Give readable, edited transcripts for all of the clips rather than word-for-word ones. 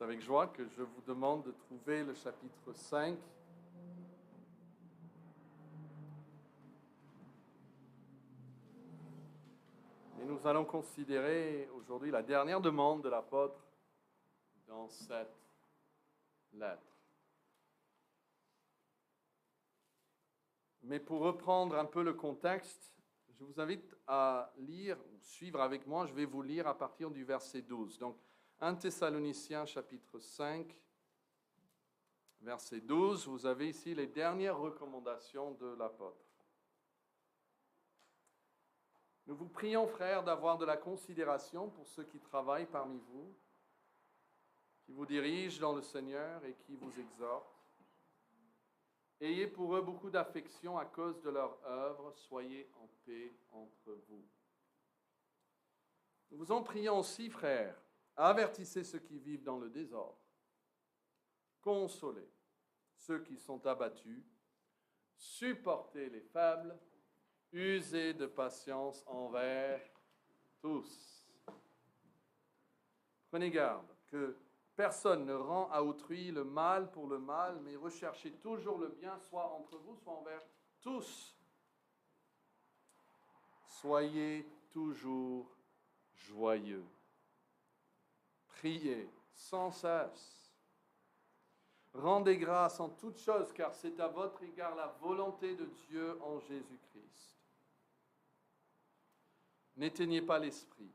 C'est avec joie que je vous demande de trouver le chapitre 5. Et nous allons considérer aujourd'hui la dernière demande de l'apôtre dans cette lettre. Mais pour reprendre un peu le contexte, je vous invite à lire, ou suivre avec moi, je vais vous lire à partir du verset 12. Donc, 1 Thessaloniciens chapitre 5, verset 12, vous avez ici les dernières recommandations de l'apôtre. Nous vous prions, frères, d'avoir de la considération pour ceux qui travaillent parmi vous, qui vous dirigent dans le Seigneur et qui vous exhortent. Ayez pour eux beaucoup d'affection à cause de leur œuvre, soyez en paix entre vous. Nous vous en prions aussi, frères, avertissez ceux qui vivent dans le désordre, consolez ceux qui sont abattus, supportez les faibles, usez de patience envers tous. Prenez garde que personne ne rend à autrui le mal pour le mal, mais recherchez toujours le bien, soit entre vous, soit envers tous. Soyez toujours joyeux. Priez sans cesse. Rendez grâce en toutes choses, car c'est à votre égard la volonté de Dieu en Jésus-Christ. N'éteignez pas l'esprit.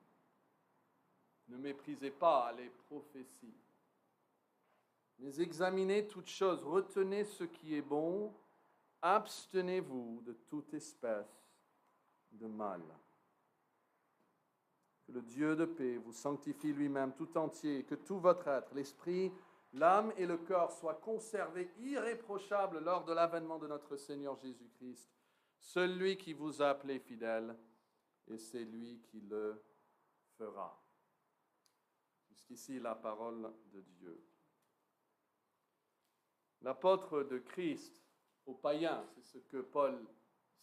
Ne méprisez pas les prophéties. Mais examinez toutes choses, retenez ce qui est bon, abstenez-vous de toute espèce de mal. Que le Dieu de paix vous sanctifie lui-même tout entier, que tout votre être, l'esprit, l'âme et le corps soient conservés irréprochables lors de l'avènement de notre Seigneur Jésus-Christ, celui qui vous a appelé fidèle, et c'est lui qui le fera. Jusqu'ici, la parole de Dieu. L'apôtre de Christ aux païens, c'est ce que Paul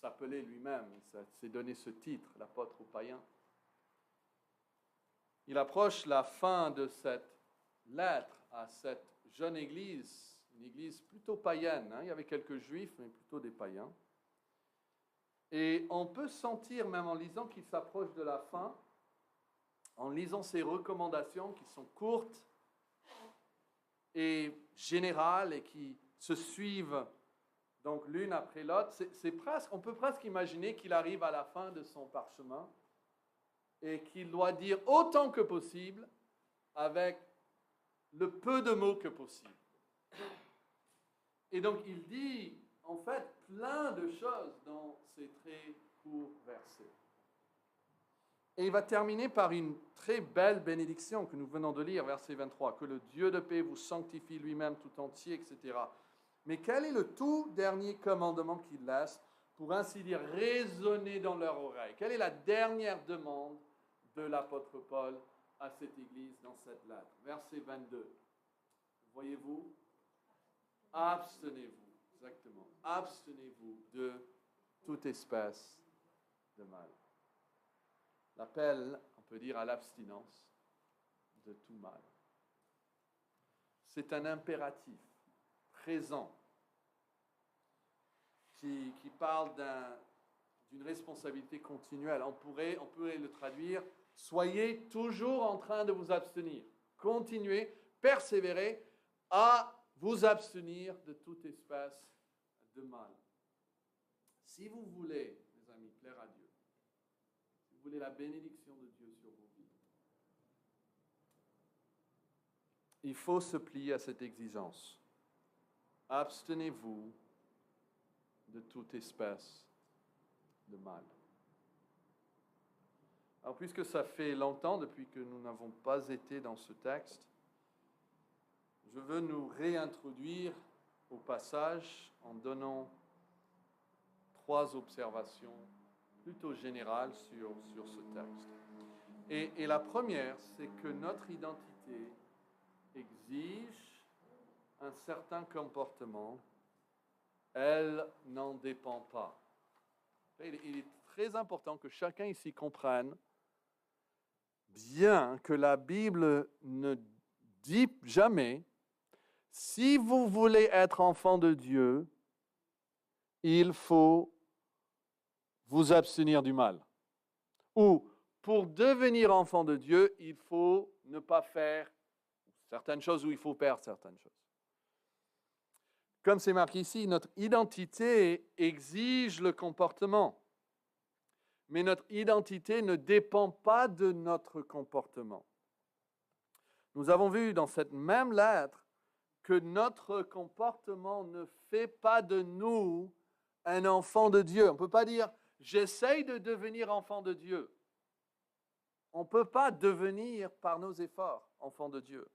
s'appelait lui-même, il s'est donné ce titre, l'apôtre aux païens. Il approche la fin de cette lettre à cette jeune église, une église plutôt païenne, il y avait quelques juifs, mais plutôt des païens. Et on peut sentir, même en lisant qu'il s'approche de la fin, en lisant ces recommandations qui sont courtes et générales et qui se suivent donc l'une après l'autre, on peut presque imaginer qu'il arrive à la fin de son parchemin et qu'il doit dire autant que possible avec le peu de mots que possible. Et donc il dit en fait plein de choses dans ces très courts versets. Et il va terminer par une très belle bénédiction que nous venons de lire, verset 23, que le Dieu de paix vous sanctifie lui-même tout entier, etc. Mais quel est le tout dernier commandement qu'il laisse, pour ainsi dire, résonner dans leur oreille? Quelle est la dernière demande de l'apôtre Paul à cette église dans cette lettre? Verset 22. Voyez-vous? Abstenez-vous, exactement. Abstenez-vous de toute espèce de mal. L'appel, on peut dire, à l'abstinence de tout mal. C'est un impératif présent qui parle d'une responsabilité continuelle. On pourrait le traduire, soyez toujours en train de vous abstenir. Continuez, persévérez à vous abstenir de toute espèce de mal. Si vous voulez, mes amis, plaire à Dieu, si vous voulez la bénédiction de Dieu sur vos vies, il faut se plier à cette exigence. Abstenez-vous de toute espèce de mal. Alors, puisque ça fait longtemps depuis que nous n'avons pas été dans ce texte, je veux nous réintroduire au passage en donnant 3 observations plutôt générales sur ce texte. Et la première, c'est que notre identité exige un certain comportement. Elle n'en dépend pas. Il est très important que chacun ici comprenne bien que la Bible ne dit jamais, si vous voulez être enfant de Dieu, il faut vous abstenir du mal. Ou, pour devenir enfant de Dieu, il faut ne pas faire certaines choses ou il faut perdre certaines choses. Comme c'est marqué ici, notre identité exige le comportement. Mais notre identité ne dépend pas de notre comportement. Nous avons vu dans cette même lettre que notre comportement ne fait pas de nous un enfant de Dieu. On ne peut pas dire « j'essaye de devenir enfant de Dieu ». On ne peut pas devenir par nos efforts enfant de Dieu.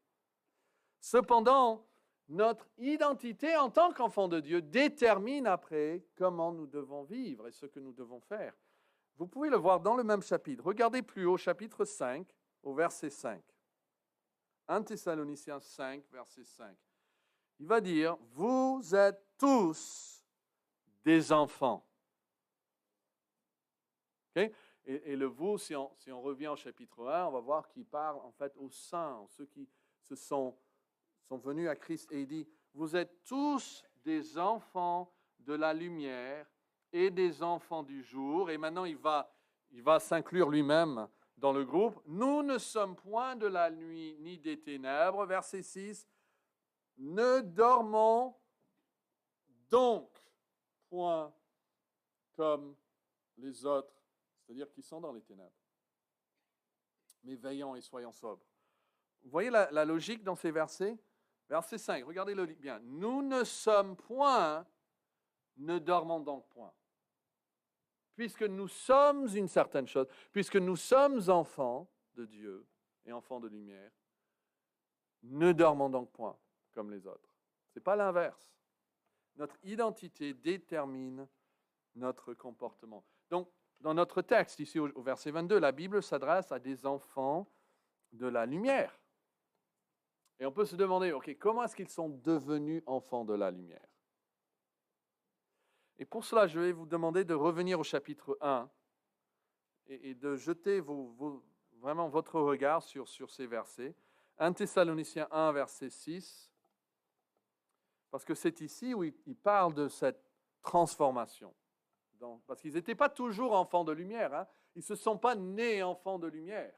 Cependant, notre identité en tant qu'enfant de Dieu détermine après comment nous devons vivre et ce que nous devons faire. Vous pouvez le voir dans le même chapitre. Regardez plus haut, chapitre 5, au verset 5. 1 Thessaloniciens 5, verset 5. Il va dire, vous êtes tous des enfants. Okay? Et le vous, si on revient au chapitre 1, on va voir qu'il parle en fait aux saints, ceux qui sont venus à Christ. Et il dit, vous êtes tous des enfants de la lumière et des enfants du jour. Et maintenant, il va s'inclure lui-même dans le groupe. Nous ne sommes point de la nuit ni des ténèbres. Verset 6. Ne dormons donc point comme les autres, c'est-à-dire qui sont dans les ténèbres. Mais veillons et soyons sobres. Vous voyez la logique dans ces versets? Verset 5, regardez-le bien. Nous ne sommes point, ne dormons donc point. Puisque nous sommes une certaine chose, puisque nous sommes enfants de Dieu et enfants de lumière, ne dormons donc point comme les autres. Ce n'est pas l'inverse. Notre identité détermine notre comportement. Donc, dans notre texte, ici au verset 22, la Bible s'adresse à des enfants de la lumière. Et on peut se demander, ok, comment est-ce qu'ils sont devenus enfants de la lumière? Et pour cela, je vais vous demander de revenir au chapitre 1 et de jeter vraiment votre regard sur ces versets. 1 Thessaloniciens 1, verset 6, parce que c'est ici où il parle de cette transformation. Parce qu'ils n'étaient pas toujours enfants de lumière, hein? Ils ne se sont pas nés enfants de lumière.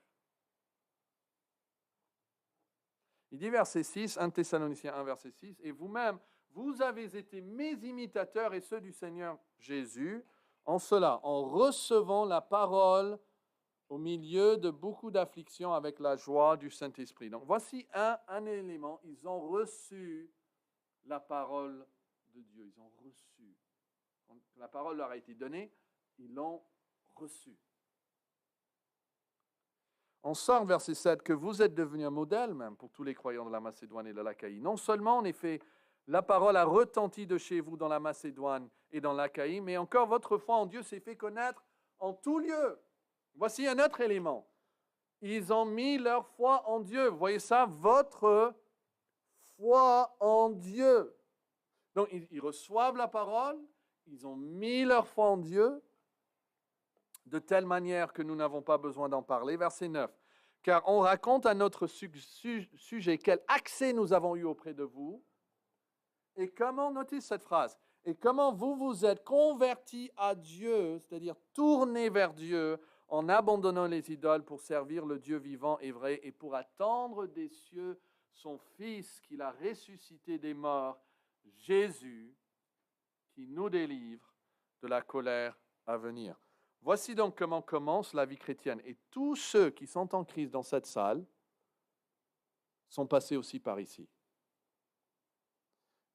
Il dit verset 6, 1 Thessaloniciens 1, verset 6, « Et vous-même, vous avez été mes imitateurs et ceux du Seigneur Jésus, en cela, en recevant la parole au milieu de beaucoup d'afflictions avec la joie du Saint-Esprit. » Donc voici un élément, ils ont reçu la parole de Dieu, ils ont reçu. Donc, la parole leur a été donnée, ils l'ont reçue. On sort, verset 7, que vous êtes devenus un modèle même pour tous les croyants de la Macédoine et de l'Achaïe. Non seulement, en effet, la parole a retenti de chez vous dans la Macédoine et dans l'Achaïe, mais encore votre foi en Dieu s'est fait connaître en tout lieu. Voici un autre élément. Ils ont mis leur foi en Dieu. Vous voyez ça? Votre foi en Dieu. Donc, ils reçoivent la parole, ils ont mis leur foi en Dieu, de telle manière que nous n'avons pas besoin d'en parler. Verset 9. Car on raconte à notre sujet quel accès nous avons eu auprès de vous et comment, notez cette phrase, et comment vous vous êtes convertis à Dieu, c'est-à-dire tournés vers Dieu en abandonnant les idoles pour servir le Dieu vivant et vrai et pour attendre des cieux son Fils qu'il a ressuscité des morts, Jésus, qui nous délivre de la colère à venir. Voici donc comment commence la vie chrétienne. Et tous ceux qui sont en Christ dans cette salle sont passés aussi par ici.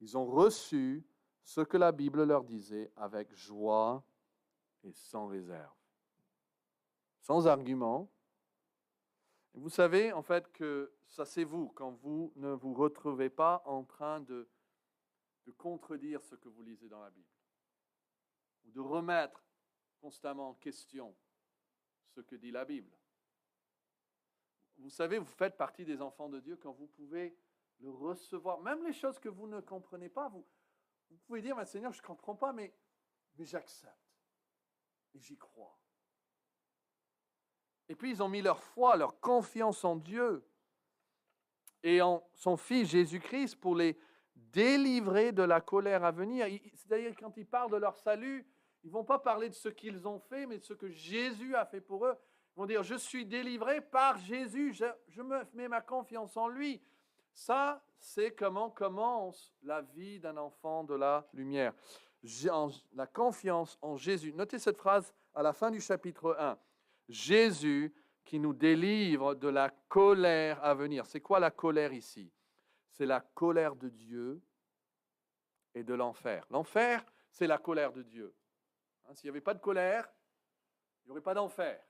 Ils ont reçu ce que la Bible leur disait avec joie et sans réserve. Sans argument. Et vous savez, en fait, que ça c'est vous, quand vous ne vous retrouvez pas en train de contredire ce que vous lisez dans la Bible. Ou de remettre constamment en question ce que dit la Bible. Vous savez, vous faites partie des enfants de Dieu quand vous pouvez le recevoir. Même les choses que vous ne comprenez pas, vous pouvez dire, Seigneur, je ne comprends pas, mais j'accepte. Et j'y crois. Et puis, ils ont mis leur foi, leur confiance en Dieu. et en son Fils Jésus-Christ pour les délivrer de la colère à venir. C'est-à-dire quand ils parlent de leur salut, ils ne vont pas parler de ce qu'ils ont fait, mais de ce que Jésus a fait pour eux. Ils vont dire, je suis délivré par Jésus, je me mets ma confiance en lui. Ça, c'est comment commence la vie d'un enfant de la lumière. La confiance en Jésus. Notez cette phrase à la fin du chapitre 1. Jésus qui nous délivre de la colère à venir. C'est quoi la colère ici? C'est la colère de Dieu et de l'enfer. L'enfer, c'est la colère de Dieu. S'il n'y avait pas de colère, il n'y aurait pas d'enfer.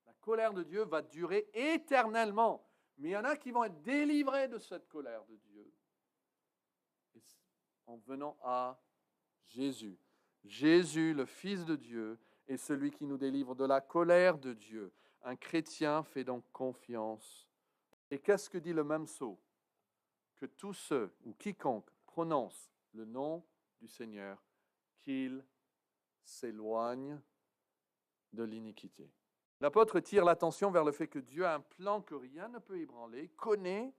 La colère de Dieu va durer éternellement. Mais il y en a qui vont être délivrés de cette colère de Dieu en venant à Jésus. Jésus, le Fils de Dieu, est celui qui nous délivre de la colère de Dieu. Un chrétien fait donc confiance. Et qu'est-ce que dit le même sceau? Que tous ceux ou quiconque prononce le nom du Seigneur, qu'il s'éloigne de l'iniquité. L'apôtre tire l'attention vers le fait que Dieu a un plan que rien ne peut ébranler, il connaît,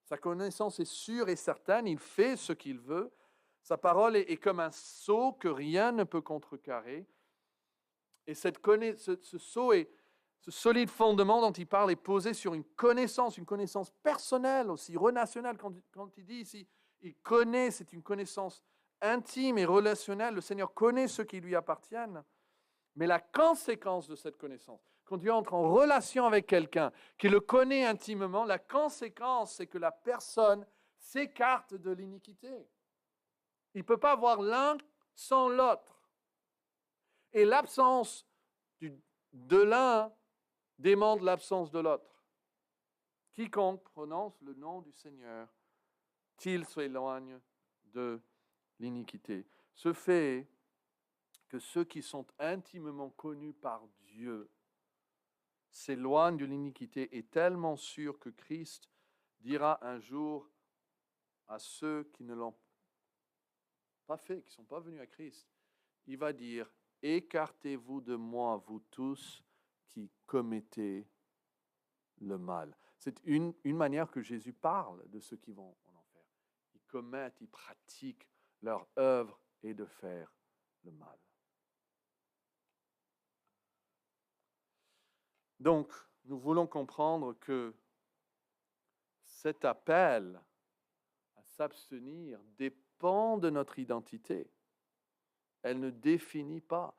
sa connaissance est sûre et certaine, il fait ce qu'il veut, sa parole est comme un sceau que rien ne peut contrecarrer. Et ce sceau est ce solide fondement dont il parle est posé sur une connaissance personnelle aussi, relationnelle. Quand il dit ici, il connaît, c'est une connaissance intime et relationnelle. Le Seigneur connaît ceux qui lui appartiennent. Mais la conséquence de cette connaissance, quand Dieu entre en relation avec quelqu'un qui le connaît intimement, la conséquence, c'est que la personne s'écarte de l'iniquité. Il ne peut pas avoir l'un sans l'autre. Et l'absence de l'un demande l'absence de l'autre. Quiconque prononce le nom du Seigneur, qu'il s'éloigne de l'iniquité. Ce fait que ceux qui sont intimement connus par Dieu s'éloignent de l'iniquité est tellement sûr que Christ dira un jour à ceux qui ne l'ont pas fait, qui ne sont pas venus à Christ, il va dire, écartez-vous de moi, vous tous qui commettez le mal. C'est une manière que Jésus parle de ceux qui vont en enfer. Ils commettent, ils pratiquent, leur œuvre est de faire le mal. Donc, nous voulons comprendre que cet appel à s'abstenir dépend de notre identité. Elle ne définit pas.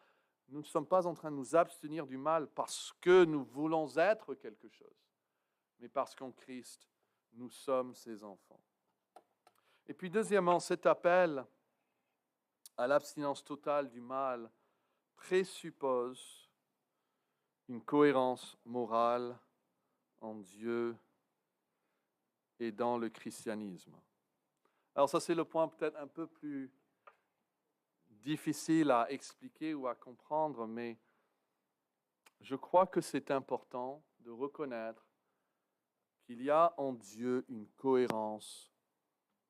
Nous ne sommes pas en train de nous abstenir du mal parce que nous voulons être quelque chose, mais parce qu'en Christ, nous sommes ses enfants. Et puis deuxièmement, cet appel à l'abstinence totale du mal présuppose une cohérence morale en Dieu et dans le christianisme. Alors ça, c'est le point peut-être un peu plus difficile à expliquer ou à comprendre, mais je crois que c'est important de reconnaître qu'il y a en Dieu une cohérence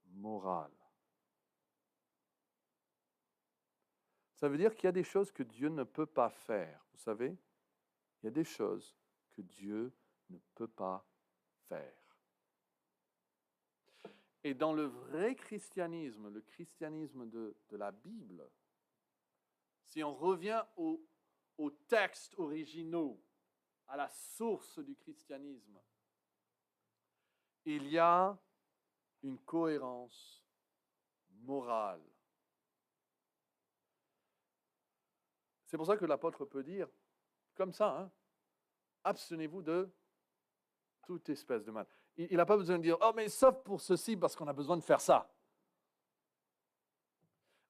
morale. Ça veut dire qu'il y a des choses que Dieu ne peut pas faire. Vous savez, il y a des choses que Dieu ne peut pas faire. Et dans le vrai christianisme, le christianisme de la Bible, si on revient aux textes originaux, à la source du christianisme, il y a une cohérence morale. C'est pour ça que l'apôtre peut dire, comme ça, abstenez-vous de toute espèce de mal. Il n'a pas besoin de dire, oh mais sauf pour ceci, parce qu'on a besoin de faire ça.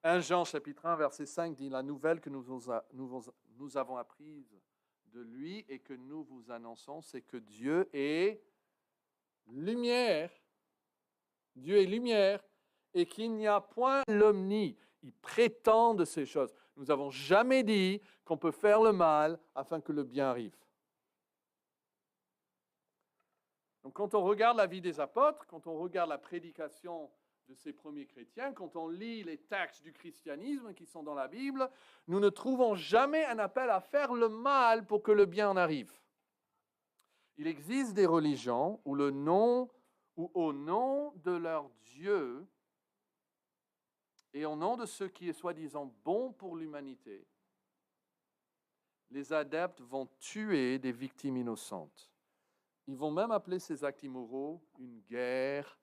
1 Jean chapitre 1, verset 5 dit, la nouvelle que nous avons apprise de lui et que nous vous annonçons, c'est que Dieu est lumière. Dieu est lumière et qu'il n'y a point l'omni. Il prétend de ces choses. Nous n'avons jamais dit qu'on peut faire le mal afin que le bien arrive. Donc quand on regarde la vie des apôtres, quand on regarde la prédication de ces premiers chrétiens, quand on lit les textes du christianisme qui sont dans la Bible, nous ne trouvons jamais un appel à faire le mal pour que le bien en arrive. Il existe des religions où le nom où au nom de leur Dieu et au nom de ce qui est soi-disant bon pour l'humanité, les adeptes vont tuer des victimes innocentes. Ils vont même appeler ces actes immoraux une guerre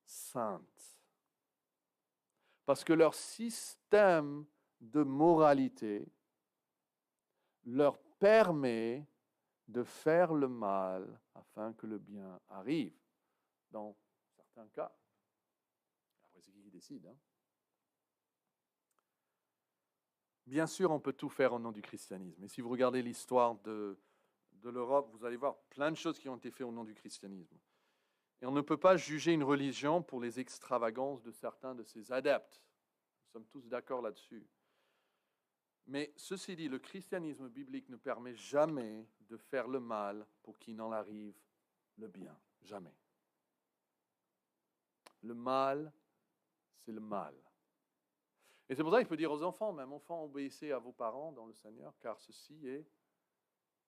sainte. Parce que leur système de moralité leur permet de faire le mal afin que le bien arrive, dans certains cas. Après, c'est qui décide, hein? Bien sûr, on peut tout faire au nom du christianisme. Et si vous regardez l'histoire de l'Europe, vous allez voir plein de choses qui ont été faites au nom du christianisme. Et on ne peut pas juger une religion pour les extravagances de certains de ses adeptes. Nous sommes tous d'accord là-dessus. Mais ceci dit, le christianisme biblique ne permet jamais de faire le mal pour qu'il n'en arrive le bien. Jamais. Le mal, c'est le mal. Et c'est pour ça qu'il peut dire aux enfants, même enfants, obéissez à vos parents dans le Seigneur, car ceci est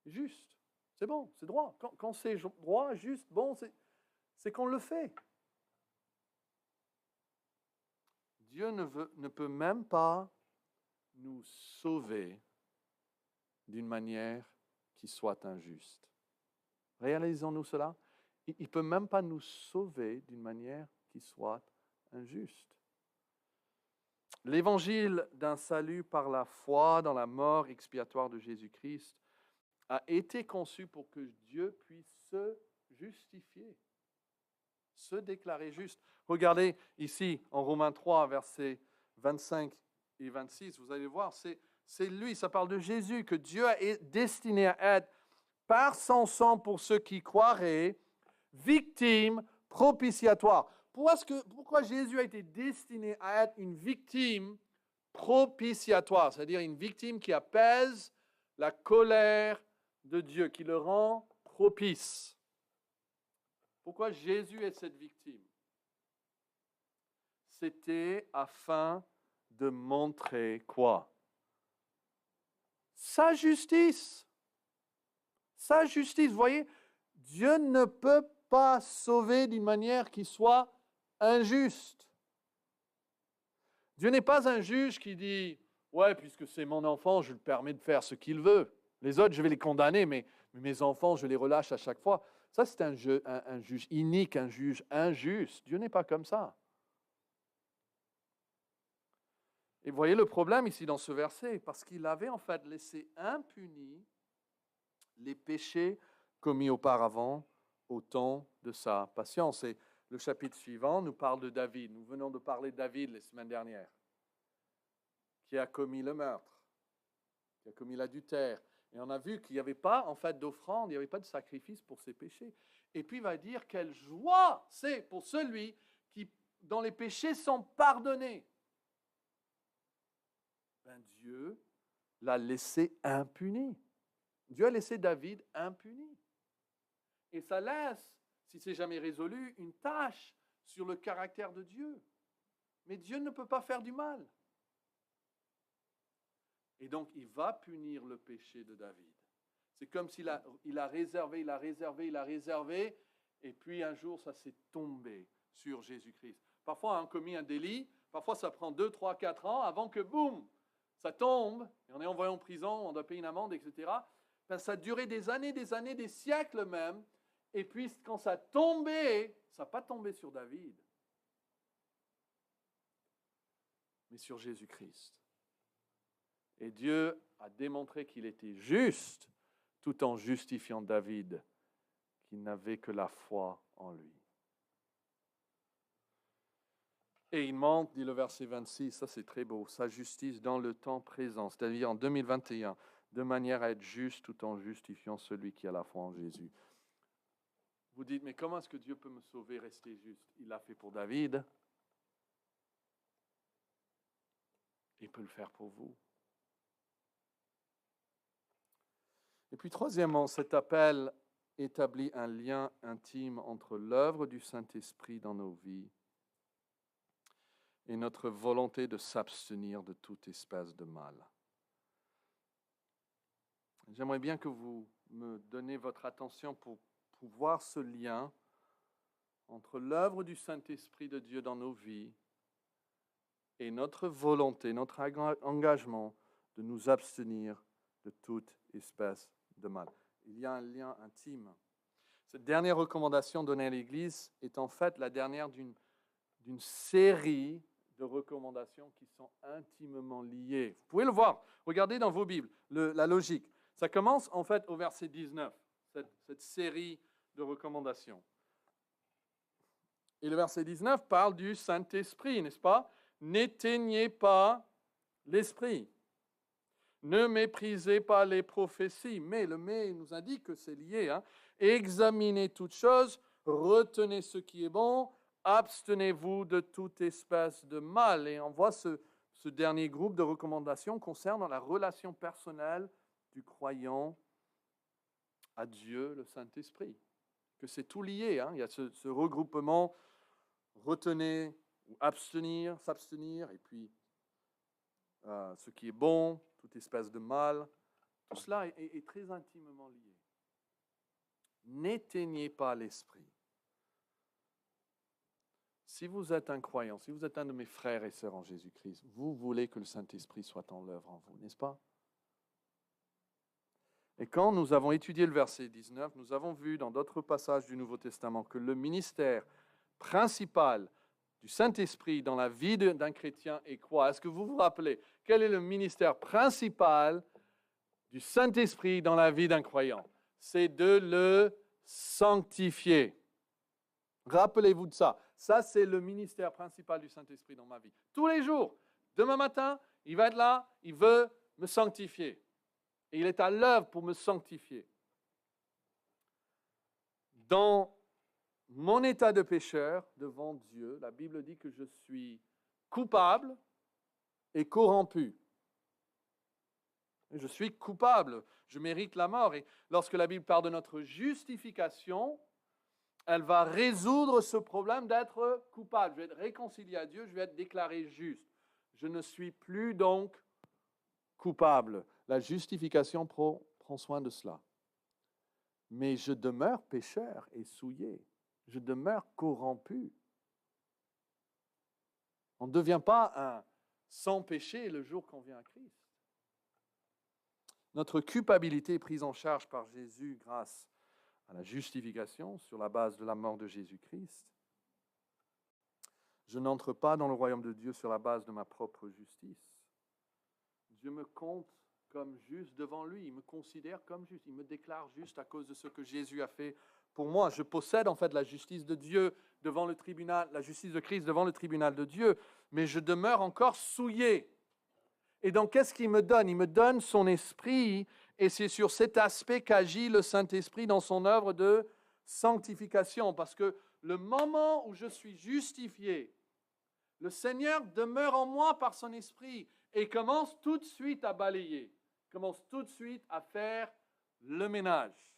juste. C'est bon, c'est droit. Quand c'est droit, juste, bon, c'est qu'on le fait. Dieu ne peut même pas nous sauver d'une manière qui soit injuste. Réalisons-nous cela. Il ne peut même pas nous sauver d'une manière qui soit injuste. L'évangile d'un salut par la foi dans la mort expiatoire de Jésus-Christ a été conçu pour que Dieu puisse se justifier, se déclarer juste. Regardez ici en Romains 3, versets 25 et 26, vous allez voir, c'est lui, ça parle de Jésus, que Dieu a destiné à être, par son sang pour ceux qui croiraient, victime propitiatoire. Pourquoi Jésus a été destiné à être une victime propitiatoire, c'est-à-dire une victime qui apaise la colère de Dieu, qui le rend propice? Pourquoi Jésus est cette victime? C'était afin de montrer quoi? Sa justice. Sa justice. Vous voyez, Dieu ne peut pas sauver d'une manière qui soit injuste. Dieu n'est pas un juge qui dit « Ouais, puisque c'est mon enfant, je lui permets de faire ce qu'il veut. Les autres, je vais les condamner, mais mes enfants, je les relâche à chaque fois. » Ça, c'est un juge inique, un juge injuste. Dieu n'est pas comme ça. Et vous voyez le problème ici dans ce verset, parce qu'il avait en fait laissé impunis les péchés commis auparavant au temps de sa patience. Et le chapitre suivant nous parle de David. Nous venons de parler de David les semaines dernières, qui a commis le meurtre, qui a commis l'adultère. Et on a vu qu'il n'y avait pas en fait d'offrande, il n'y avait pas de sacrifice pour ses péchés. Et puis il va dire quelle joie c'est pour celui dont les péchés sont pardonnés. Ben, Dieu l'a laissé impuni. Dieu a laissé David impuni. Et ça laisse, si c'est jamais résolu, une tâche sur le caractère de Dieu. Mais Dieu ne peut pas faire du mal. Et donc, il va punir le péché de David. C'est comme s'il a réservé, et puis un jour, ça s'est tombé sur Jésus-Christ. Parfois, on a commis un délit, parfois ça prend 2, 3, 4 ans avant que, boum, ça tombe, et on est envoyé en prison, on doit payer une amende, etc. Ben, ça a duré des années, des siècles même, et puis quand ça a tombé, ça n'a pas tombé sur David, mais sur Jésus-Christ. Et Dieu a démontré qu'il était juste, tout en justifiant David, qui n'avait que la foi en lui. Et il montre, dit le verset 26, ça c'est très beau, sa justice dans le temps présent, c'est-à-dire en 2021, de manière à être juste tout en justifiant celui qui a la foi en Jésus. Vous dites, mais comment est-ce que Dieu peut me sauver, rester juste? Il l'a fait pour David. Il peut le faire pour vous. Et puis troisièmement, cet appel établit un lien intime entre l'œuvre du Saint-Esprit dans nos vies et notre volonté de s'abstenir de toute espèce de mal. J'aimerais bien que vous me donniez votre attention pour voir ce lien entre l'œuvre du Saint-Esprit de Dieu dans nos vies et notre volonté, notre engagement de nous abstenir de toute espèce de mal. Il y a un lien intime. Cette dernière recommandation donnée à l'Église est en fait la dernière d'une série de recommandations qui sont intimement liées. Vous pouvez le voir. Regardez dans vos Bibles, la logique. Ça commence en fait au verset 19, cette série de recommandations. Et le verset 19 parle du Saint-Esprit, n'est-ce pas? N'éteignez pas l'Esprit. Ne méprisez pas les prophéties. Mais le mais nous indique que c'est lié. Hein? Examinez toutes choses, retenez ce qui est bon, abstenez-vous de toute espèce de mal. Et on voit ce dernier groupe de recommandations concernant la relation personnelle du croyant à Dieu, le Saint-Esprit. Que c'est tout lié. Hein? Il y a ce regroupement, retenez ou abstenir, s'abstenir, et puis ce qui est bon, toute espèce de mal. Tout cela est très intimement lié. N'éteignez pas l'esprit. Si vous êtes un croyant, si vous êtes un de mes frères et sœurs en Jésus-Christ, vous voulez que le Saint-Esprit soit en l'œuvre en vous, n'est-ce pas? Et quand nous avons étudié le verset 19, nous avons vu dans d'autres passages du Nouveau Testament que le ministère principal du Saint-Esprit dans la vie d'un chrétien est quoi? Est-ce que vous vous rappelez? Quel est le ministère principal du Saint-Esprit dans la vie d'un croyant? C'est de le sanctifier. Rappelez-vous de ça. Ça, c'est le ministère principal du Saint-Esprit dans ma vie. Tous les jours, demain matin, il va être là, il veut me sanctifier. Et il est à l'œuvre pour me sanctifier. Dans mon état de pécheur devant Dieu, la Bible dit que je suis coupable et corrompu. Je suis coupable, je mérite la mort. Et lorsque la Bible parle de notre justification, elle va résoudre ce problème d'être coupable. Je vais être réconcilié à Dieu, je vais être déclaré juste. Je ne suis plus donc coupable. La justification prend soin de cela. Mais je demeure pécheur et souillé. Je demeure corrompu. On ne devient pas un sans péché le jour qu'on vient à Christ. Notre culpabilité est prise en charge par Jésus grâce à la justification sur la base de la mort de Jésus-Christ. Je n'entre pas dans le royaume de Dieu sur la base de ma propre justice. Dieu me compte comme juste devant lui. Il me considère comme juste. Il me déclare juste à cause de ce que Jésus a fait pour moi. Je possède en fait la justice de Dieu devant le tribunal, la justice de Christ devant le tribunal de Dieu, mais je demeure encore souillé. Et donc, qu'est-ce qu'il me donne? Il me donne son esprit, et c'est sur cet aspect qu'agit le Saint-Esprit dans son œuvre de sanctification, parce que le moment où je suis justifié, le Seigneur demeure en moi par son esprit et commence tout de suite à balayer, commence tout de suite à faire le ménage.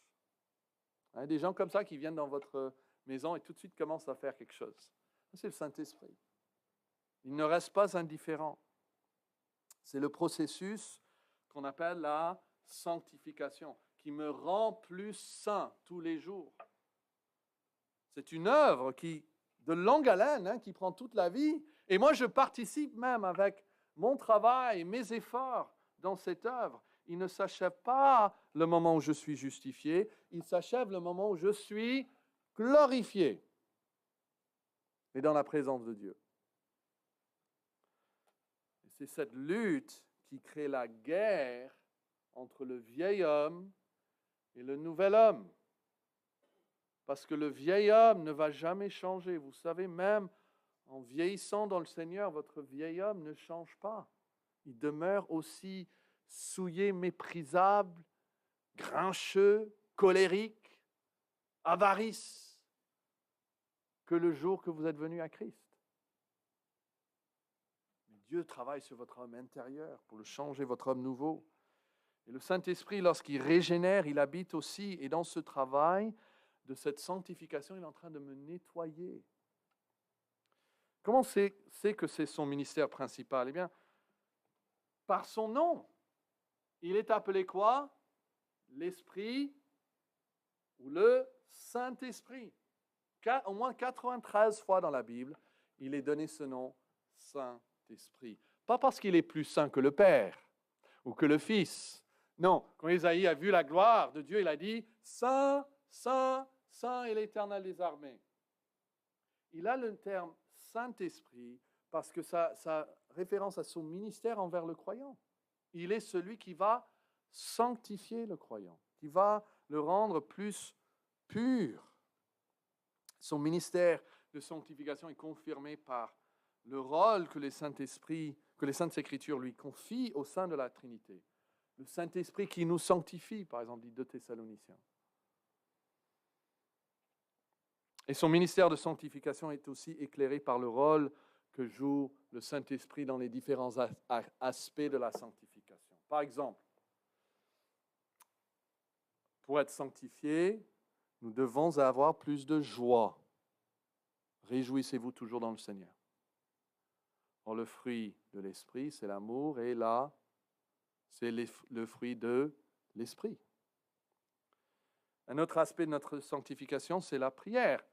Il y a des gens comme ça qui viennent dans votre maison et tout de suite commencent à faire quelque chose. C'est le Saint-Esprit. Il ne reste pas indifférent. C'est le processus qu'on appelle la sanctification, qui me rend plus saint tous les jours. C'est une œuvre de longue haleine, qui prend toute la vie. Et moi, je participe même avec mon travail et mes efforts dans cette œuvre. Il ne s'achève pas le moment où je suis justifié, il s'achève le moment où je suis glorifié et dans la présence de Dieu. Et c'est cette lutte qui crée la guerre entre le vieil homme et le nouvel homme. Parce que le vieil homme ne va jamais changer. Vous savez, même en vieillissant dans le Seigneur, votre vieil homme ne change pas. Il demeure aussi souillé, méprisable, grincheux, colérique, avarice, que le jour que vous êtes venu à Christ. Mais Dieu travaille sur votre homme intérieur pour le changer, votre homme nouveau. Et le Saint-Esprit, lorsqu'il régénère, il habite aussi. Et dans ce travail de cette sanctification, il est en train de me nettoyer. Comment c'est que c'est son ministère principal? Eh bien, par son nom. Il est appelé quoi? L'Esprit ou le Saint-Esprit. au moins 93 fois dans la Bible, il est donné ce nom Saint-Esprit. Pas parce qu'il est plus saint que le Père ou que le Fils. Non, quand Isaïe a vu la gloire de Dieu, il a dit « Saint, Saint, Saint est l'Éternel des armées ». Il a le terme Saint-Esprit parce que ça référence à son ministère envers le croyant. Il est celui qui va sanctifier le croyant, qui va le rendre plus pur. Son ministère de sanctification est confirmé par le rôle que les Saintes Écritures lui confient au sein de la Trinité. Le Saint-Esprit qui nous sanctifie, par exemple, dit 2 Thessaloniciens. Et son ministère de sanctification est aussi éclairé par le rôle que joue le Saint-Esprit dans les différents aspects de la sanctification. Par exemple, pour être sanctifiés, nous devons avoir plus de joie. Réjouissez-vous toujours dans le Seigneur. Or, le fruit de l'Esprit, c'est l'amour, et là, c'est le fruit de l'Esprit. Un autre aspect de notre sanctification, c'est la prière.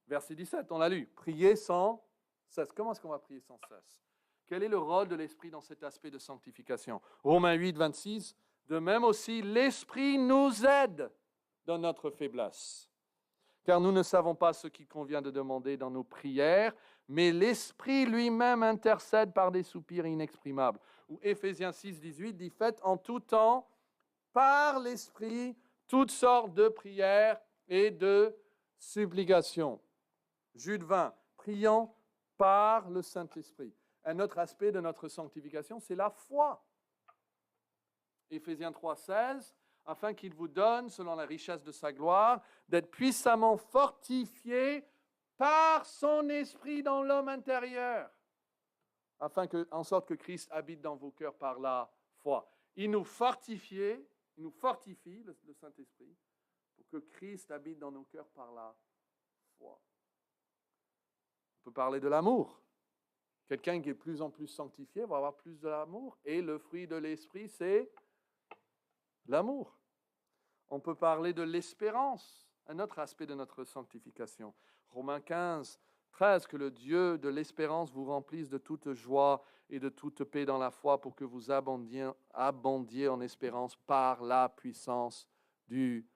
Verset 17, on l'a lu. Priez sans cesse. Comment est-ce qu'on va prier sans cesse? Quel est le rôle de l'Esprit dans cet aspect de sanctification? Romains 8, 26, de même aussi, l'Esprit nous aide dans notre faiblesse. Car nous ne savons pas ce qu'il convient de demander dans nos prières, mais l'Esprit lui-même intercède par des soupirs inexprimables. Ou Éphésiens 6, 18 dit, faites en tout temps, par l'Esprit, toutes sortes de prières et de supplications. Jude 20, prions par le Saint-Esprit. Un autre aspect de notre sanctification, c'est la foi. Éphésiens 3, 16, afin qu'il vous donne, selon la richesse de sa gloire, d'être puissamment fortifiés par son esprit dans l'homme intérieur, en sorte que Christ habite dans vos cœurs par la foi. Il nous fortifie, le Saint-Esprit, pour que Christ habite dans nos cœurs par la foi. On peut parler de l'amour. Quelqu'un qui est de plus en plus sanctifié va avoir plus de l'amour, et le fruit de l'Esprit, c'est l'amour. On peut parler de l'espérance, un autre aspect de notre sanctification. Romains 15, 13, que le Dieu de l'espérance vous remplisse de toute joie et de toute paix dans la foi pour que vous abondiez en espérance par la puissance du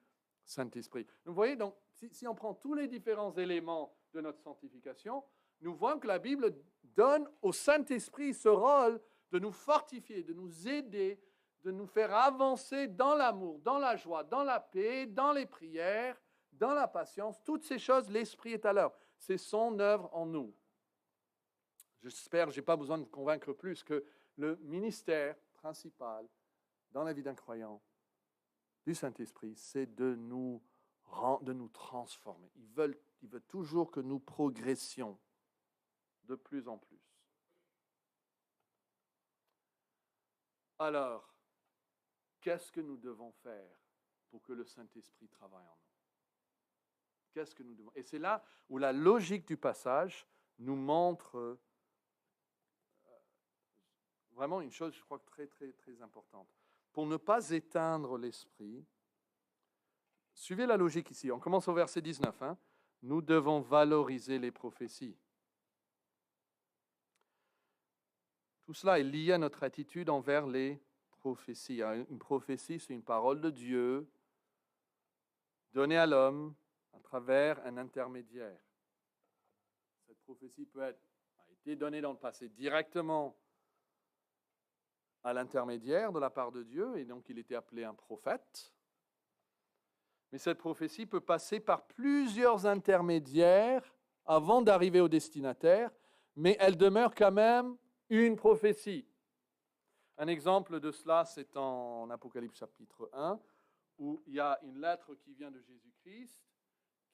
Saint-Esprit. Vous voyez, donc, si on prend tous les différents éléments de notre sanctification, nous voyons que la Bible donne au Saint-Esprit ce rôle de nous fortifier, de nous aider, de nous faire avancer dans l'amour, dans la joie, dans la paix, dans les prières, dans la patience. Toutes ces choses, l'Esprit est à l'œuvre. C'est son œuvre en nous. J'espère que je n'ai pas besoin de convaincre plus que le ministère principal dans la vie d'un croyant du Saint-Esprit, c'est de nous transformer. Il veut toujours que nous progressions de plus en plus. Alors, qu'est-ce que nous devons faire pour que le Saint-Esprit travaille en nous? Qu'est-ce que nous devons? Et c'est là où la logique du passage nous montre vraiment une chose, je crois, très, très, très importante. Pour ne pas éteindre l'Esprit, suivez la logique ici. On commence au verset 19. Nous devons valoriser les prophéties. Tout cela est lié à notre attitude envers les prophéties. Une prophétie, c'est une parole de Dieu donnée à l'homme à travers un intermédiaire. Cette prophétie a été donnée dans le passé directement à l'intermédiaire de la part de Dieu, et donc il était appelé un prophète. Mais cette prophétie peut passer par plusieurs intermédiaires avant d'arriver au destinataire, mais elle demeure quand même une prophétie. Un exemple de cela, c'est en Apocalypse chapitre 1, où il y a une lettre qui vient de Jésus-Christ,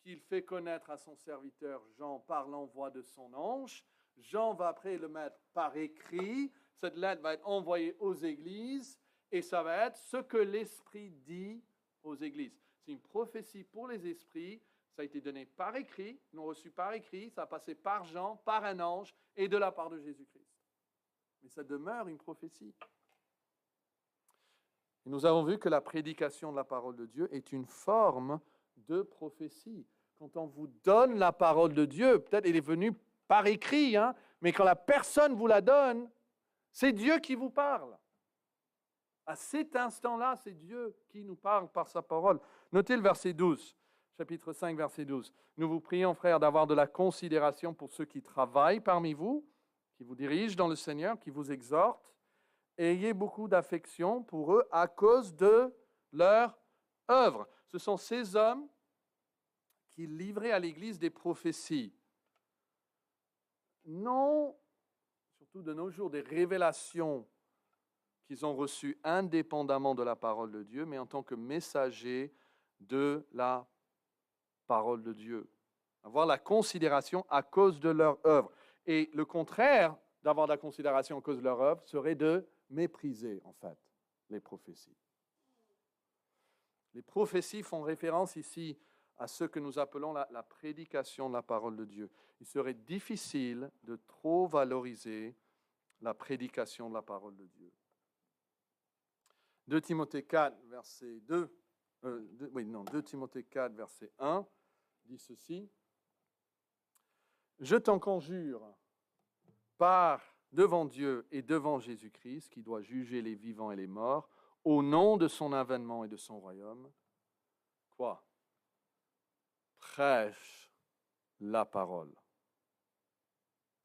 qu'il fait connaître à son serviteur Jean par l'envoi de son ange. Jean va après le mettre par écrit. Cette lettre va être envoyée aux églises, et ça va être ce que l'Esprit dit aux églises. C'est une prophétie pour les esprits. Ça a été donné par écrit, ils l'ont reçu par écrit, ça a passé par Jean, par un ange, et de la part de Jésus-Christ. Mais ça demeure une prophétie. Et nous avons vu que la prédication de la parole de Dieu est une forme de prophétie. quand on vous donne la parole de Dieu, peut-être elle est venue par écrit, hein, mais quand la personne vous la donne, c'est Dieu qui vous parle. À cet instant-là, c'est Dieu qui nous parle par sa parole. Notez le verset 12, chapitre 5, verset 12. Nous vous prions, frères, d'avoir de la considération pour ceux qui travaillent parmi vous, qui vous dirigent dans le Seigneur, qui vous exhortent. Ayez beaucoup d'affection pour eux à cause de leur œuvre. Ce sont ces hommes qui livraient à l'Église des prophéties. Non, surtout de nos jours, des révélations qu'ils ont reçues indépendamment de la parole de Dieu, mais en tant que messagers de la parole de Dieu. Avoir la considération à cause de leur œuvre. Et le contraire d'avoir de la considération à cause de leur œuvre serait de mépriser, en fait, les prophéties. Les prophéties font référence ici à ce que nous appelons la prédication de la parole de Dieu. Il serait difficile de trop valoriser la prédication de la parole de Dieu. 2 Timothée 4, verset 2 Timothée 4, verset 1, dit ceci. Je t'en conjure, devant Dieu et devant Jésus-Christ, qui doit juger les vivants et les morts, au nom de son avènement et de son royaume, quoi? Prêche la parole.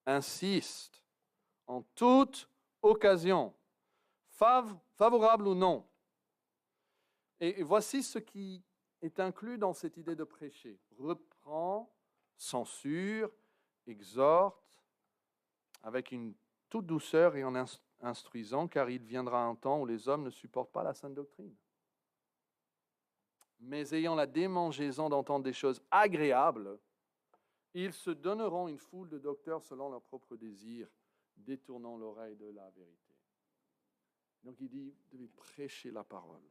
Insiste en toute occasion, favorable ou non. Et voici ce qui est inclus dans cette idée de prêcher. Reprend, censure, exhorte, avec une toute douceur et en instruisant, car il viendra un temps où les hommes ne supportent pas la sainte doctrine. Mais ayant la démangeaison d'entendre des choses agréables, ils se donneront une foule de docteurs selon leurs propres désirs, détournant l'oreille de la vérité. Donc il dit, vous devez prêcher la parole.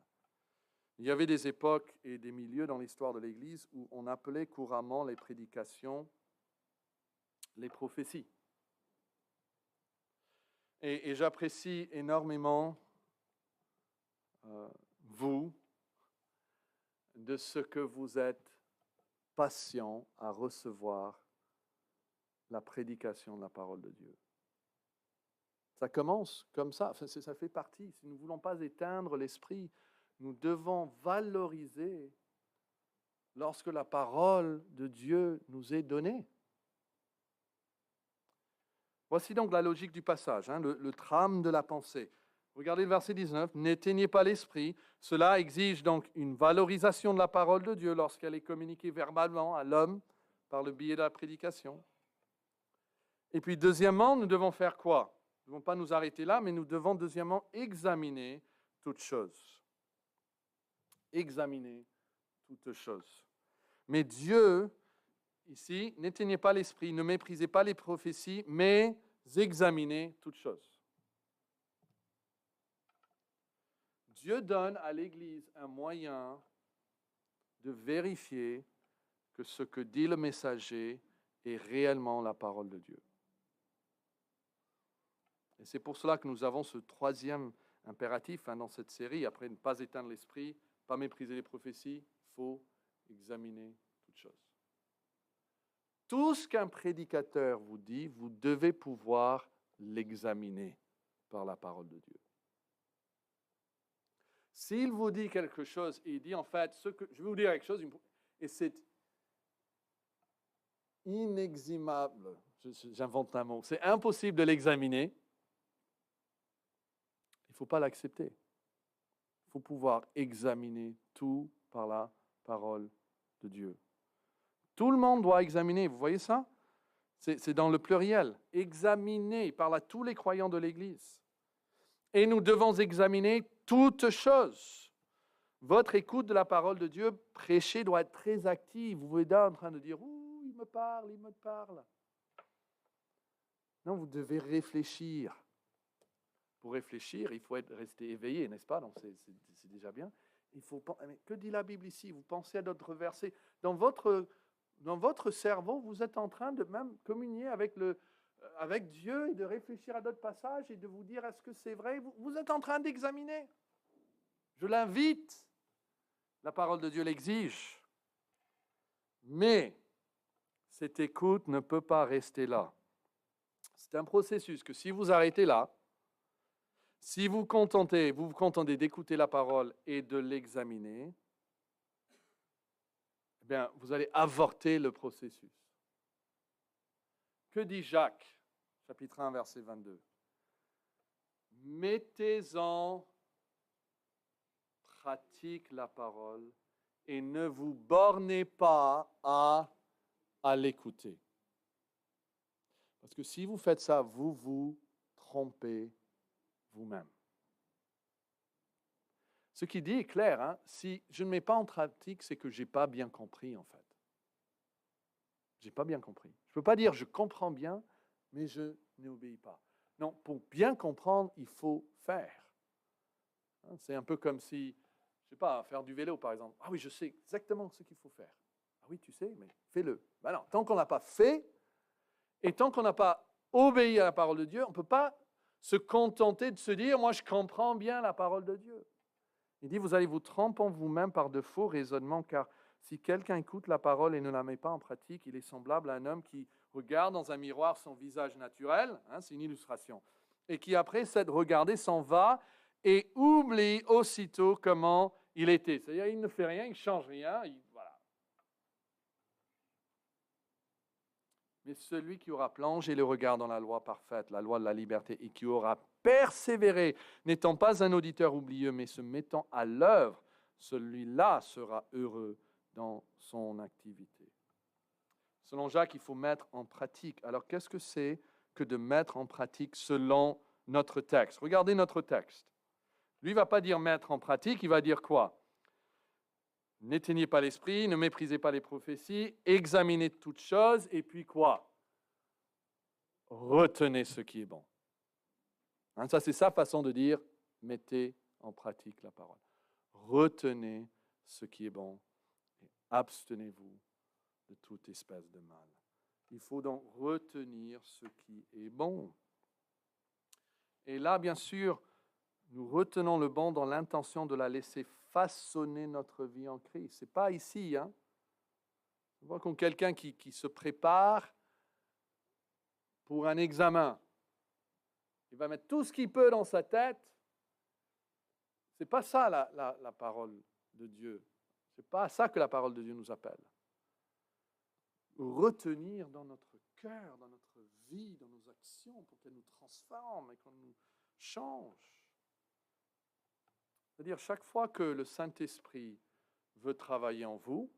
Il y avait des époques et des milieux dans l'histoire de l'Église où on appelait couramment les prédications les prophéties. Et j'apprécie énormément vous, de ce que vous êtes patient à recevoir la prédication de la parole de Dieu. Ça commence comme ça, ça fait partie. Si nous ne voulons pas éteindre l'esprit, nous devons valoriser lorsque la parole de Dieu nous est donnée. Voici donc la logique du passage, le trame de la pensée. Regardez le verset 19. « N'éteignez pas l'esprit ». Cela exige donc une valorisation de la parole de Dieu lorsqu'elle est communiquée verbalement à l'homme par le biais de la prédication. Et puis deuxièmement, nous devons faire quoi? Nous ne devons pas nous arrêter là, mais nous devons deuxièmement examiner toutes choses. Examiner toutes choses. Mais Dieu, ici, n'éteignez pas l'esprit, ne méprisez pas les prophéties, mais examinez toutes choses. Dieu donne à l'Église un moyen de vérifier que ce que dit le messager est réellement la parole de Dieu. Et c'est pour cela que nous avons ce troisième impératif dans cette série, après ne pas éteindre l'esprit, pas mépriser les prophéties, il faut examiner toutes choses. Tout ce qu'un prédicateur vous dit, vous devez pouvoir l'examiner par la parole de Dieu. S'il vous dit quelque chose, et il dit en fait, je vais vous dire quelque chose, et c'est ineximable, j'invente un mot, c'est impossible de l'examiner, il ne faut pas l'accepter. Il faut pouvoir examiner tout par la parole de Dieu. Tout le monde doit examiner, vous voyez ça? C'est dans le pluriel. Examiner, il parle à tous les croyants de l'Église. Et nous devons examiner toutes choses. Votre écoute de la parole de Dieu, prêcher, doit être très active. Vous êtes là en train de dire, ouh, il me parle, il me parle. Non, vous devez réfléchir. Pour réfléchir, il faut rester éveillé, n'est-ce pas? Donc c'est déjà bien. Il faut, mais que dit la Bible ici? Vous pensez à d'autres versets. Dans votre cerveau, vous êtes en train de même communier avec Dieu et de réfléchir à d'autres passages et de vous dire, est-ce que c'est vrai? Vous êtes en train d'examiner. Je l'invite. La parole de Dieu l'exige. Mais cette écoute ne peut pas rester là. C'est un processus que si vous arrêtez là, si vous vous contentez d'écouter la parole et de l'examiner, eh bien, vous allez avorter le processus. Que dit Jacques, chapitre 1, verset 22? Mettez en pratique la parole et ne vous bornez pas à l'écouter. Parce que si vous faites ça, vous vous trompez vous-même. Ce qu'il dit est clair, hein? Si je ne mets pas en pratique, c'est que je n'ai pas bien compris, en fait. Je n'ai pas bien compris. Je ne peux pas dire je comprends bien, mais je n'obéis pas. Non, pour bien comprendre, il faut faire. C'est un peu comme si, je ne sais pas, faire du vélo, par exemple. Ah oui, je sais exactement ce qu'il faut faire. Ah oui, tu sais, mais fais-le. Ben non, tant qu'on n'a pas fait, et tant qu'on n'a pas obéi à la parole de Dieu, on ne peut pas se contenter de se dire, moi je comprends bien la parole de Dieu. Il dit, vous allez vous tromper en vous-même par de faux raisonnements, car si quelqu'un écoute la parole et ne la met pas en pratique, il est semblable à un homme qui regarde dans un miroir son visage naturel, hein, c'est une illustration, et qui après s'être regardé s'en va et oublie aussitôt comment il était. C'est-à-dire, il ne fait rien, il ne change rien, voilà. Mais celui qui aura plongé le regard dans la loi parfaite, la loi de la liberté, et qui aura persévéré, n'étant pas un auditeur oublieux, mais se mettant à l'œuvre, celui-là sera heureux dans son activité. Selon Jacques, il faut mettre en pratique. Alors, qu'est-ce que c'est que de mettre en pratique selon notre texte? Regardez notre texte. Lui ne va pas dire mettre en pratique, il va dire quoi? N'éteignez pas l'esprit, ne méprisez pas les prophéties, examinez toutes choses, et puis quoi? Retenez ce qui est bon. Hein, ça, c'est sa façon de dire, mettez en pratique la parole. Retenez ce qui est bon et abstenez-vous de toute espèce de mal. Il faut donc retenir ce qui est bon. Et là, bien sûr, nous retenons le bon dans l'intention de la laisser façonner notre vie en Christ. Ce n'est pas ici. Hein? On voit comme quelqu'un qui se prépare pour un examen. Il va mettre tout ce qu'il peut dans sa tête. Ce n'est pas ça la parole de Dieu. Ce n'est pas à ça que la parole de Dieu nous appelle. Retenir dans notre cœur, dans notre vie, dans nos actions, pour qu'elles nous transforment et qu'on nous change. C'est-à-dire, chaque fois que le Saint-Esprit veut travailler en vous,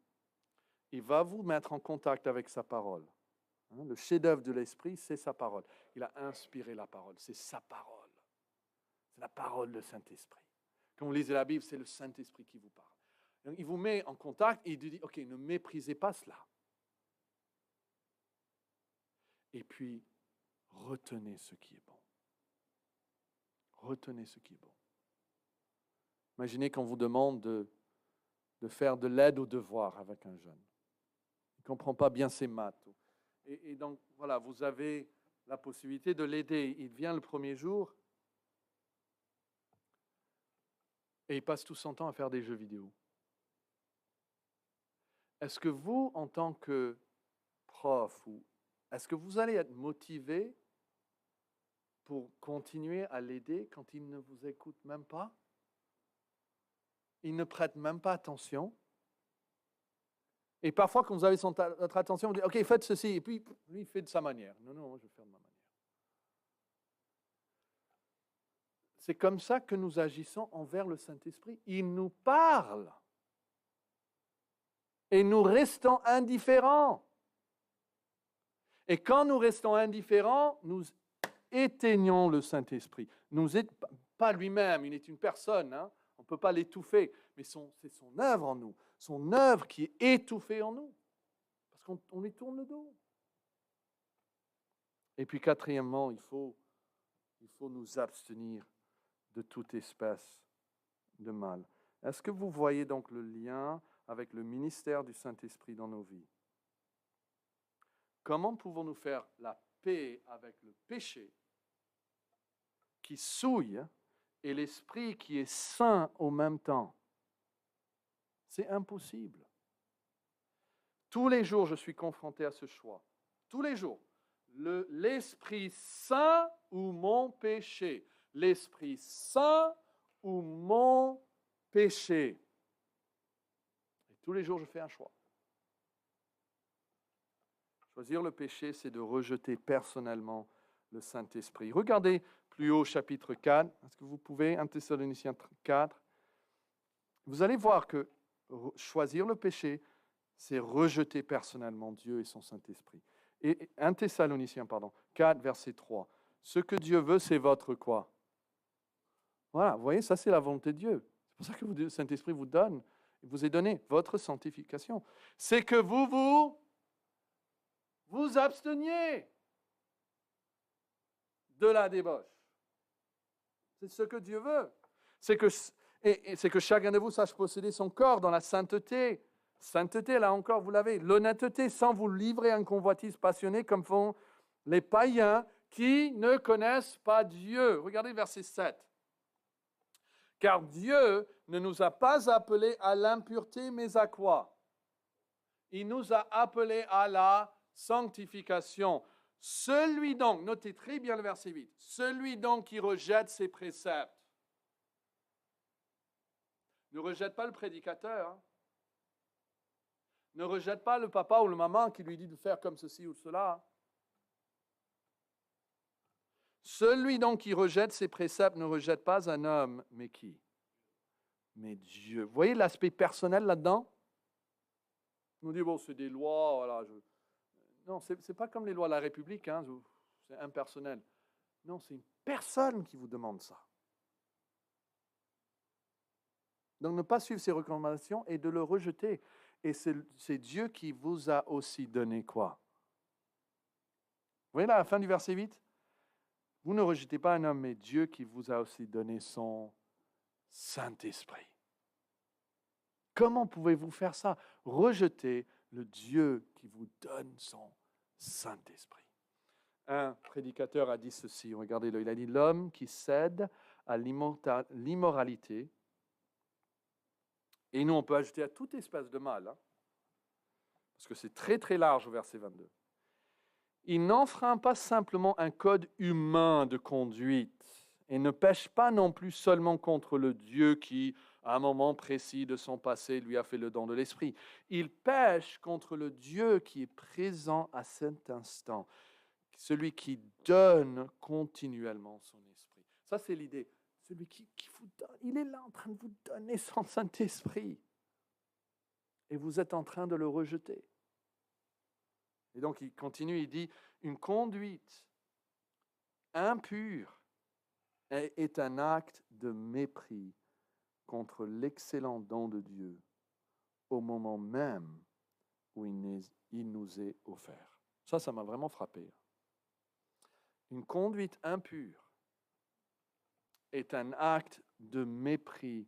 il va vous mettre en contact avec sa parole. Le chef-d'œuvre de l'Esprit, c'est sa parole. Il a inspiré la parole, c'est sa parole. C'est la parole du Saint-Esprit. Quand vous lisez la Bible, c'est le Saint-Esprit qui vous parle. Donc, il vous met en contact et il dit, OK, ne méprisez pas cela. Et puis, retenez ce qui est bon. Retenez ce qui est bon. Imaginez qu'on vous demande de faire de l'aide aux devoirs avec un jeune. Il ne comprend pas bien ses maths. Et donc, voilà, vous avez la possibilité de l'aider. Il vient le premier jour et il passe tout son temps à faire des jeux vidéo. Est-ce que vous, en tant que prof, est-ce que vous allez être motivé pour continuer à l'aider quand il ne vous écoute même pas? Il ne prête même pas attention. Et parfois, quand vous avez votre attention, vous dites, OK, faites ceci. Et puis, lui, il fait de sa manière. Non, moi, je vais faire de ma manière. C'est comme ça que nous agissons envers le Saint-Esprit. Il nous parle. Et nous restons indifférents. Et quand nous restons indifférents, nous éteignons le Saint-Esprit. Pas lui-même, il est une personne. Hein? On ne peut pas l'étouffer. Mais c'est son œuvre en nous. Son œuvre qui est étouffée en nous. Parce qu'on lui tourne le dos. Et puis quatrièmement, il faut nous abstenir de toute espèce de mal. Est-ce que vous voyez donc le lien avec le ministère du Saint-Esprit dans nos vies? Comment pouvons-nous faire la paix avec le péché qui souille et l'esprit qui est saint au même temps? C'est impossible. Tous les jours, je suis confronté à ce choix. Tous les jours. L'Esprit Saint ou mon péché. L'Esprit Saint ou mon péché. Et tous les jours, je fais un choix. Choisir le péché, c'est de rejeter personnellement le Saint-Esprit. Regardez plus haut, chapitre 4. Est-ce que vous pouvez, 1 Thessaloniciens 4. Vous allez voir que choisir le péché, c'est rejeter personnellement Dieu et son Saint-Esprit. Et 1 Thessaloniciens, 4, verset 3. Ce que Dieu veut, c'est votre quoi? Voilà, vous voyez, ça c'est la volonté de Dieu. C'est pour ça que le Saint-Esprit vous donne, vous est donné votre sanctification. C'est que vous absteniez de la débauche. C'est ce que Dieu veut. C'est que chacun de vous sache posséder son corps dans la sainteté. Sainteté, là encore, vous l'avez. L'honnêteté, sans vous livrer à une convoitise passionnée comme font les païens qui ne connaissent pas Dieu. Regardez verset 7. Car Dieu ne nous a pas appelés à l'impureté, mais à quoi? Il nous a appelés à la sanctification. Celui donc, notez très bien le verset 8, celui donc qui rejette ses préceptes, ne rejette pas le prédicateur, hein. Ne rejette pas le papa ou le maman qui lui dit de faire comme ceci ou cela. Celui donc qui rejette ses préceptes ne rejette pas un homme, mais qui? Mais Dieu. Vous voyez l'aspect personnel là-dedans? On nous dit, bon, c'est des lois, voilà. Non, ce n'est pas comme les lois de la République, hein, c'est impersonnel. Non, c'est une personne qui vous demande ça. Donc, ne pas suivre ses recommandations et de le rejeter. Et c'est Dieu qui vous a aussi donné quoi? Vous voyez là, à la fin du verset 8? Vous ne rejetez pas un homme, mais Dieu qui vous a aussi donné son Saint-Esprit. Comment pouvez-vous faire ça? Rejeter le Dieu qui vous donne son Saint-Esprit. Un prédicateur a dit ceci, regardez-le, il a dit, l'homme qui cède à l'immoralité, et nous on peut ajouter à toute espèce de mal, hein, parce que c'est très très large au verset 22. Il n'enfreint pas simplement un code humain de conduite et ne pêche pas non plus seulement contre le Dieu qui, à un moment précis de son passé, lui a fait le don de l'esprit. Il pêche contre le Dieu qui est présent à cet instant, celui qui donne continuellement son esprit. Ça, c'est l'idée. Celui qui vous donne, il est là en train de vous donner son Saint-Esprit. Et vous êtes en train de le rejeter. Et donc, il continue, il dit, une conduite impure est un acte de mépris contre l'excellent don de Dieu au moment même où il nous est offert. Ça m'a vraiment frappé. Une conduite impure est un acte de mépris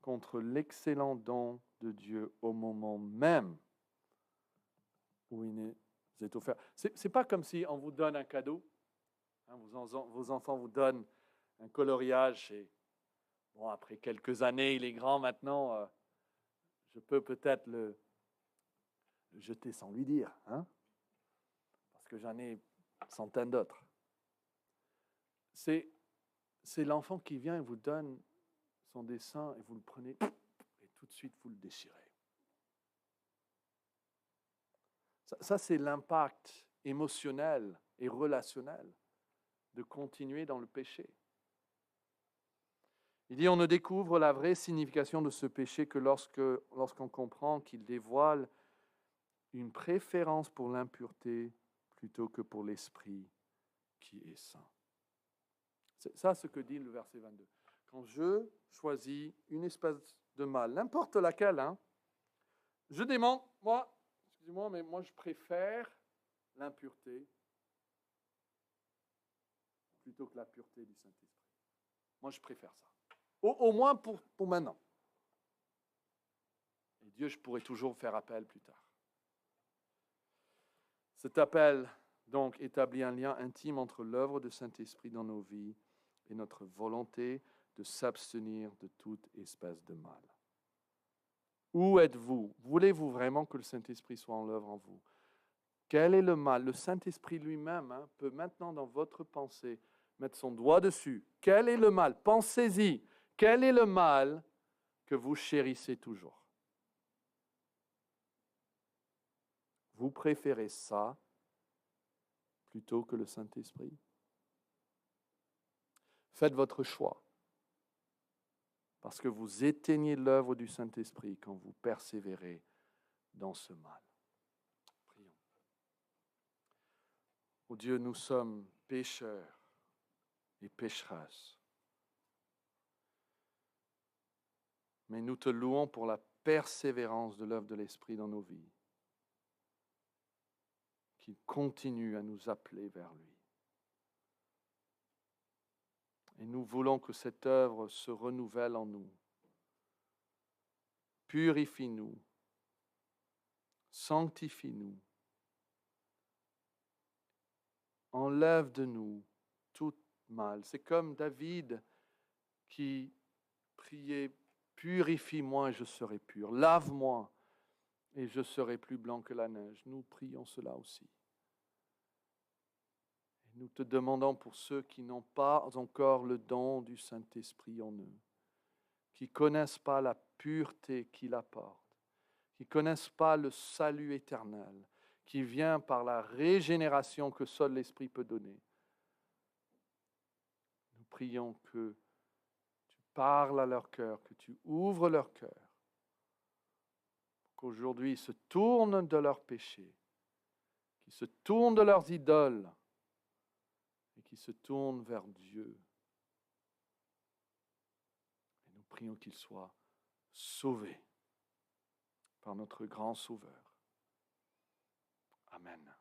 contre l'excellent don de Dieu au moment même où il nous est offert. C'est pas comme si on vous donne un cadeau, hein, vos enfants vous donnent un coloriage et bon, après quelques années, il est grand maintenant, je peux peut-être le jeter sans lui dire, hein, parce que j'en ai centaines d'autres. C'est l'enfant qui vient et vous donne son dessin et vous le prenez et tout de suite vous le déchirez. Ça c'est l'impact émotionnel et relationnel de continuer dans le péché. Il dit, on ne découvre la vraie signification de ce péché que lorsqu'on comprend qu'il dévoile une préférence pour l'impureté plutôt que pour l'esprit qui est saint. C'est ça ce que dit le verset 22. Quand je choisis une espèce de mal, n'importe laquelle, hein, je demande, excusez-moi, mais moi je préfère l'impureté plutôt que la pureté du Saint-Esprit. Moi je préfère ça. Au moins pour maintenant. Et Dieu, je pourrais toujours faire appel plus tard. Cet appel, donc, établit un lien intime entre l'œuvre du Saint-Esprit dans nos vies et notre volonté de s'abstenir de toute espèce de mal. Où êtes-vous? Voulez-vous vraiment que le Saint-Esprit soit en œuvre en vous? Quel est le mal? Le Saint-Esprit lui-même peut maintenant dans votre pensée mettre son doigt dessus. Quel est le mal? Pensez-y. Quel est le mal que vous chérissez toujours? Vous préférez ça plutôt que le Saint-Esprit? Faites votre choix. Parce que vous éteignez l'œuvre du Saint-Esprit quand vous persévérez dans ce mal. Prions. Oh Dieu, nous sommes pécheurs et pécheresses. Mais nous te louons pour la persévérance de l'œuvre de l'Esprit dans nos vies, qui continue à nous appeler vers lui. Et nous voulons que cette œuvre se renouvelle en nous. Purifie-nous, sanctifie-nous, enlève de nous tout mal. C'est comme David qui priait, purifie-moi et je serai pur, lave-moi et je serai plus blanc que la neige. Nous prions cela aussi. Et nous te demandons pour ceux qui n'ont pas encore le don du Saint-Esprit en eux, qui ne connaissent pas la pureté qu'il apporte, qui ne connaissent pas le salut éternel, qui vient par la régénération que seul l'Esprit peut donner. Nous prions que tu parles à leur cœur, que tu ouvres leur cœur, qu'aujourd'hui ils se tournent de leurs péchés, qu'ils se tournent de leurs idoles et qu'ils se tournent vers Dieu. Et nous prions qu'ils soient sauvés par notre grand Sauveur. Amen.